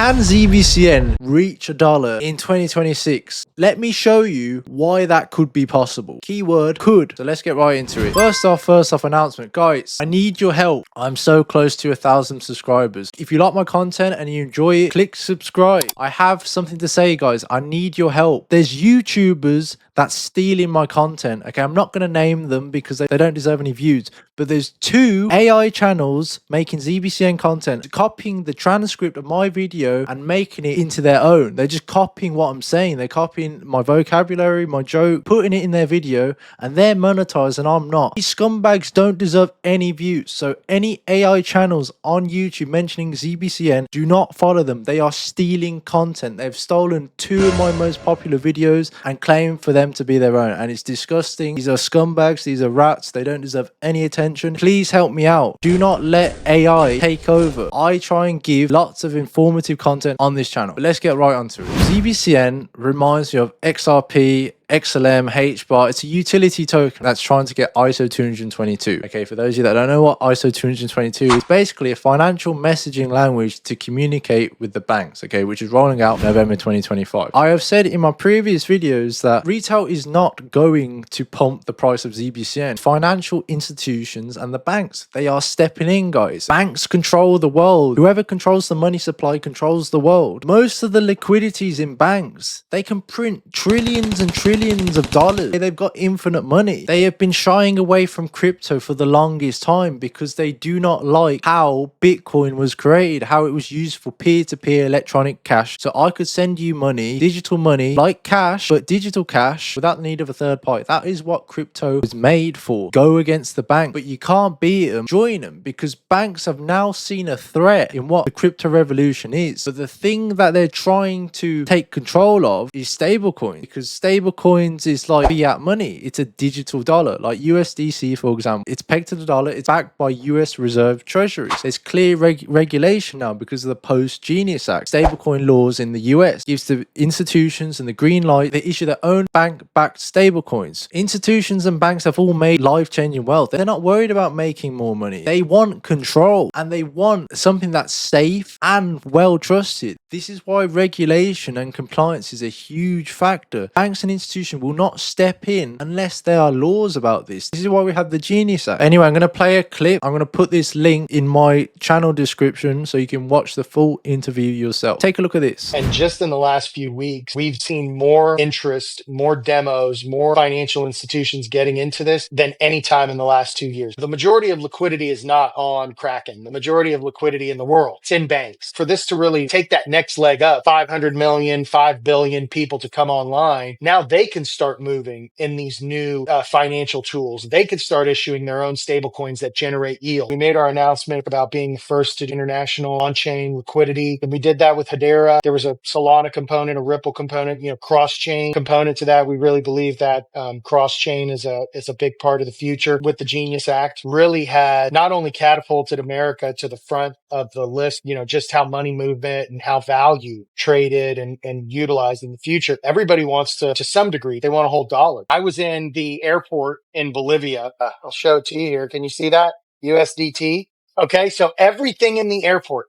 Can Zbcn reach $1 in 2026? Let me show you why that could be possible. Keyword could. So let's get right into it. First off announcement. Guys, I need your help. I'm so close to 1,000 subscribers. If you like my content and you enjoy it, click subscribe. I have something to say, guys. I need your help. There's YouTubers that's stealing my content. Okay, I'm not going to name them because they don't deserve any views. But there's 2 AI channels making Zbcn content, copying the transcript of my video and making it into their own. They're just copying what I'm saying. They're copying my vocabulary, my joke, putting it in their video, and they're monetized and I'm not. These scumbags don't deserve any views. So any AI channels on YouTube mentioning Zbcn, do not follow them. They are stealing content. They've stolen 2 of my most popular videos and claim for them to be their own, and it's disgusting. These are scumbags. These are rats. They don't deserve any attention. Please help me out. Do not let AI take over. I try and give lots of informative content on this channel, but let's get right onto it. Zbcn reminds me of XRP, XLM, HBAR. It's a utility token that's trying to get ISO 222. Okay, for those of you that don't know what ISO 222 is, basically a financial messaging language to communicate with the banks, okay, which is rolling out November 2025. I have said in my previous videos that retail is not going to pump the price of Zbcn. Financial institutions and the banks, they are stepping in, guys. Banks control the world. Whoever controls the money supply controls the world. Most of the liquidities in banks, they can print trillions and trillions of dollars. They've got infinite money. They have been shying away from crypto for the longest time because they do not like how Bitcoin was created, how it was used for peer-to-peer electronic cash. So I could send you money, digital money, like cash, but digital cash without the need of a third party. That is what crypto is made for. Go against the bank, but you can't beat them. Join them, because banks have now seen a threat in what the crypto revolution is. But the thing that they're trying to take control of is stablecoin, because stablecoins is like fiat money. It's a digital dollar, like USDC, for example. It's pegged to the dollar. It's backed by US reserve treasuries. There's clear regulation now because of the Post-Genius Act. Stablecoin laws in the US gives the institutions and the green light. They issue their own bank-backed stablecoins. Institutions and banks have all made life-changing wealth. They're not worried about making more money. They want control, and they want something that's safe and well-trusted. This is why regulation and compliance is a huge factor. Banks and institutions will not step in unless there are laws about this. This is why we have the Genius Act. Anyway, I'm going to play a clip. I'm going to put this link in my channel description so you can watch the full interview yourself. Take a look at this. And just in the last few weeks, we've seen more interest, more demos, more financial institutions getting into this than any time in the last 2 years. The majority of liquidity is not on Kraken. The majority of liquidity in the world, it's in banks. For this to really take that next leg up, 500 million, 5 billion people to come online, now they can start moving in these new financial tools. They could start issuing their own stable coins that generate yield. We made our announcement about being first to international on-chain liquidity, and we did that with Hedera. There was a Solana component, a Ripple component, cross-chain component to that. We really believe that cross-chain is a big part of the future. With the Genius Act, really had not only catapulted America to the front of the list, just how money movement and how value traded and utilized in the future. Everybody wants to some degree, they want to hold dollar. I was in the airport in Bolivia. I'll show it to you here. Can you see that? USDT. Okay, so everything in the airport,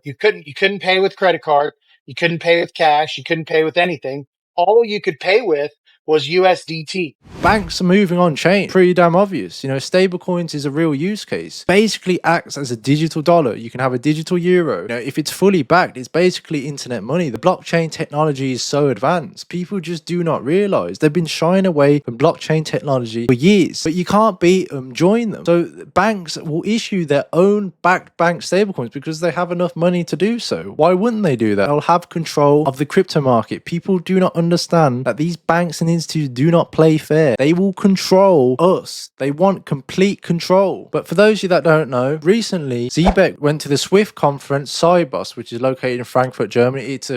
you couldn't pay with credit card, you couldn't pay with cash, you couldn't pay with anything. All you could pay with was USDT. Banks are moving on chain. Pretty damn obvious. Stablecoins is a real use case. Basically acts as a digital dollar. You can have a digital euro. If it's fully backed, it's basically internet money. The blockchain technology is so advanced. People just do not realize. They've been shying away from blockchain technology for years, but you can't beat them, join them. So banks will issue their own backed bank stablecoins because they have enough money to do so. Why wouldn't they do that? They'll have control of the crypto market. People do not understand that these banks and institutes do not play fair. They will control us. They want complete control. But for those of you that don't know, recently Zebec went to the Swift conference, Sibos, which is located in Frankfurt, Germany. It's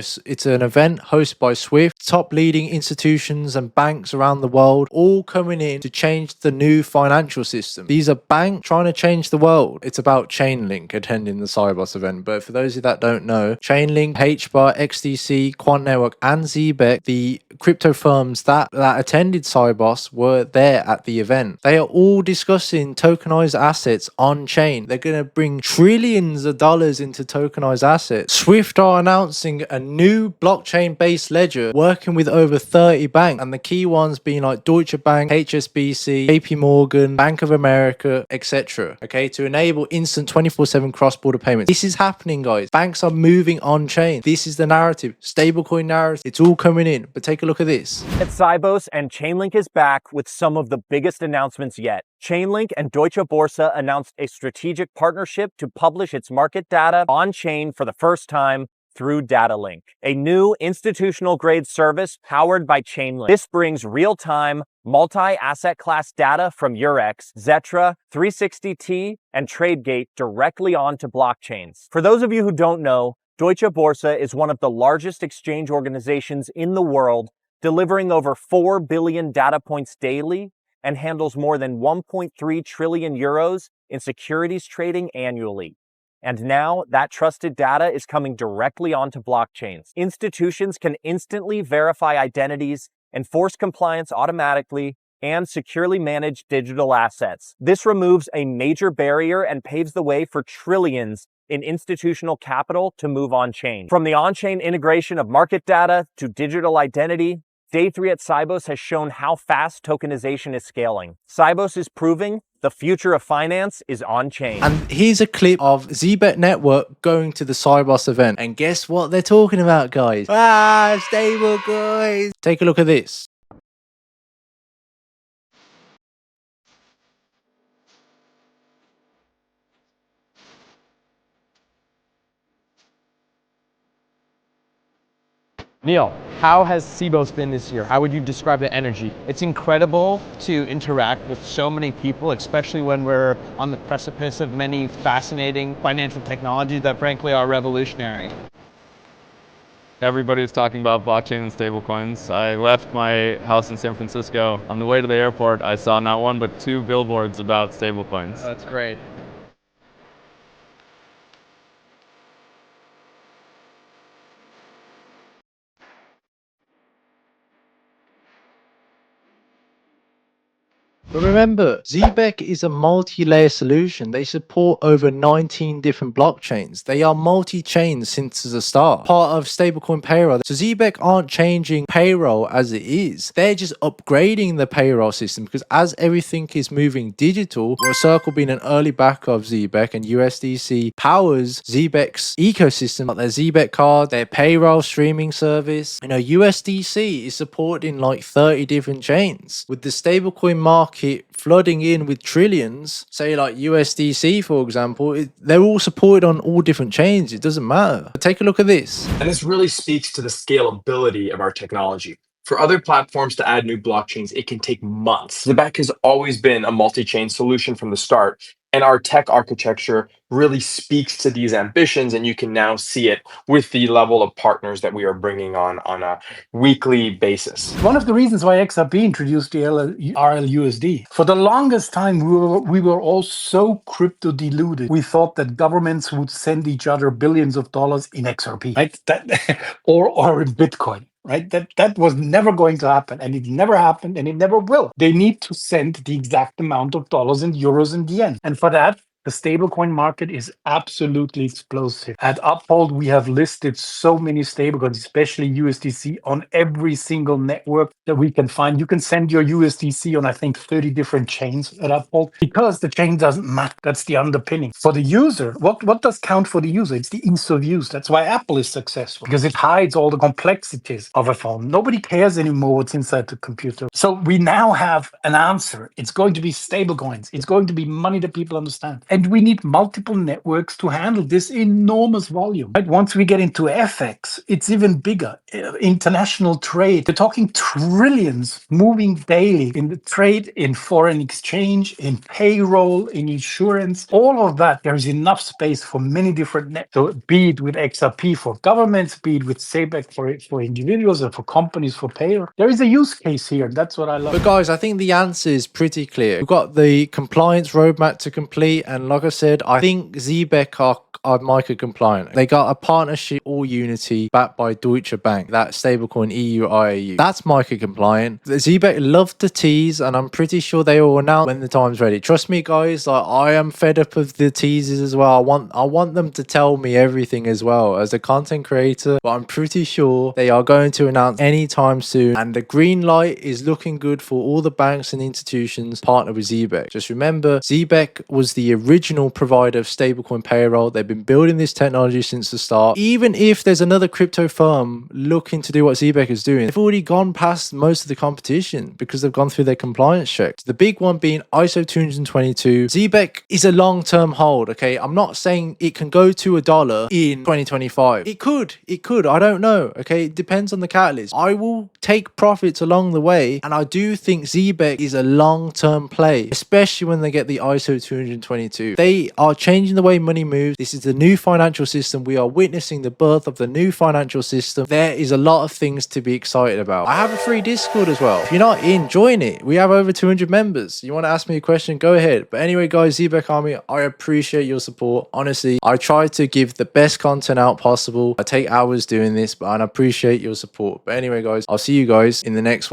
an event hosted by Swift, top leading institutions and banks around the world, all coming in to change the new financial system. These are banks trying to change the world. It's about Chainlink attending the Sibos event. But for those of you that don't know, Chainlink, HBAR, XDC, Quant Network, and Zebec, the crypto firms that that attended Sibos were there at the event. They are all discussing tokenized assets on chain. They're going to bring trillions of dollars into tokenized assets. Swift are announcing a new blockchain based ledger working with over 30 banks, and the key ones being like Deutsche Bank, HSBC, JP Morgan, Bank of America, etc. Okay, to enable instant 24/7 cross-border payments. This is happening, guys. Banks are moving on chain. This is the narrative, stablecoin narrative. It's all coming in. But take a look at this. At Sibos, and Chainlink is back with some of the biggest announcements yet. Chainlink and Deutsche Börse announced a strategic partnership to publish its market data on-chain for the first time through DataLink, a new institutional-grade service powered by Chainlink. This brings real-time, multi-asset class data from Eurex, Xetra, 360T, and TradeGate directly onto blockchains. For those of you who don't know, Deutsche Börse is one of the largest exchange organizations in the world, delivering over 4 billion data points daily and handles more than 1.3 trillion euros in securities trading annually. And now that trusted data is coming directly onto blockchains. Institutions can instantly verify identities, enforce compliance automatically, and securely manage digital assets. This removes a major barrier and paves the way for trillions in institutional capital to move on-chain. From the on-chain integration of market data to digital identity, Day 3 at Sibos has shown how fast tokenization is scaling. Sibos is proving the future of finance is on-chain. And here's a clip of Zebec network going to the Sibos event. And guess what they're talking about, guys? Stablecoins. Take a look at this. Neil, how has Sibos been this year? How would you describe the energy? It's incredible to interact with so many people, especially when we're on the precipice of many fascinating financial technologies that frankly are revolutionary. Everybody's talking about blockchain and stablecoins. I left my house in San Francisco. On the way to the airport, I saw not one but 2 billboards about stablecoins. That's great. But remember, Zebec is a multi-layer solution. They support over 19 different blockchains. They are multi-chain since the start, part of stablecoin payroll. So Zebec aren't changing payroll as it is. They're just upgrading the payroll system because as everything is moving digital, Circle being an early backer of Zebec and USDC powers Zebec's ecosystem, like their Zebec card, their payroll streaming service. You know, USDC is supported in like 30 different chains. With the stablecoin market flooding in with trillions, say like USDC for example, they're all supported on all different chains. It doesn't matter. But take a look at this. And this really speaks to the scalability of our technology. For other platforms to add new blockchains, it can take months. Zebec has always been a multi-chain solution from the start, and our tech architecture really speaks to these ambitions, and you can now see it with the level of partners that we are bringing on a weekly basis. One of the reasons why XRP introduced the RLUSD, for the longest time, we were all so crypto deluded. We thought that governments would send each other billions of dollars in XRP, right? Or in Bitcoin. Right? That was never going to happen, and it never happened, and it never will. They need to send the exact amount of dollars and euros in the end. And for that, the stablecoin market is absolutely explosive. At Uphold, we have listed so many stablecoins, especially USDC, on every single network that we can find. You can send your USDC on, I think, 30 different chains at Uphold because the chain doesn't matter. That's the underpinning. For the user, what does count for the user? It's the ease of use. That's why Apple is successful, because it hides all the complexities of a phone. Nobody cares anymore what's inside the computer. So we now have an answer. It's going to be stablecoins. It's going to be money that people understand. And we need multiple networks to handle this enormous volume. Right? Once we get into FX, it's even bigger. International trade, we're talking trillions moving daily in the trade, in foreign exchange, in payroll, in insurance, all of that. There is enough space for many different networks. So be it with XRP for governments, be it with Zebec for individuals and for companies for payroll. There is a use case here. That's what I love. But guys, I think the answer is pretty clear. We've got the compliance roadmap to complete, and And like I said, I think Zebec are MiCA compliant. They got a partnership or Unity backed by Deutsche Bank, that stablecoin EU IAU. That's MiCA compliant. The Zebec love to tease, and I'm pretty sure they will announce when the time's ready. Trust me, guys, like, I am fed up of the teasers as well. I want them to tell me everything as well as a content creator, but I'm pretty sure they are going to announce anytime soon, and the green light is looking good for all the banks and institutions partner with Zebec. Just remember, Zebec was the original provider of stablecoin payroll. They've been building this technology since the start. Even if there's another crypto firm looking to do what Zebec is doing, they've already gone past most of the competition because they've gone through their compliance checks. The big one being ISO 222. Zebec is a long-term hold, okay? I'm not saying it can go to $1 in 2025. It could. I don't know, okay? It depends on the catalyst. I will take profits along the way, and I do think Zebec is a long-term play, especially when they get the ISO 222. They are changing the way money moves. This is the new financial system. We are witnessing the birth of the new financial system. There is a lot of things to be excited about. I have a free Discord as well. If you're not in, join it. We have over 200 members. You want to ask me a question, go ahead. But anyway, guys, Zebec Army, I appreciate your support. Honestly, I try to give the best content out possible. I take hours doing this, but I appreciate your support. But anyway, guys, I'll see you guys in the next one.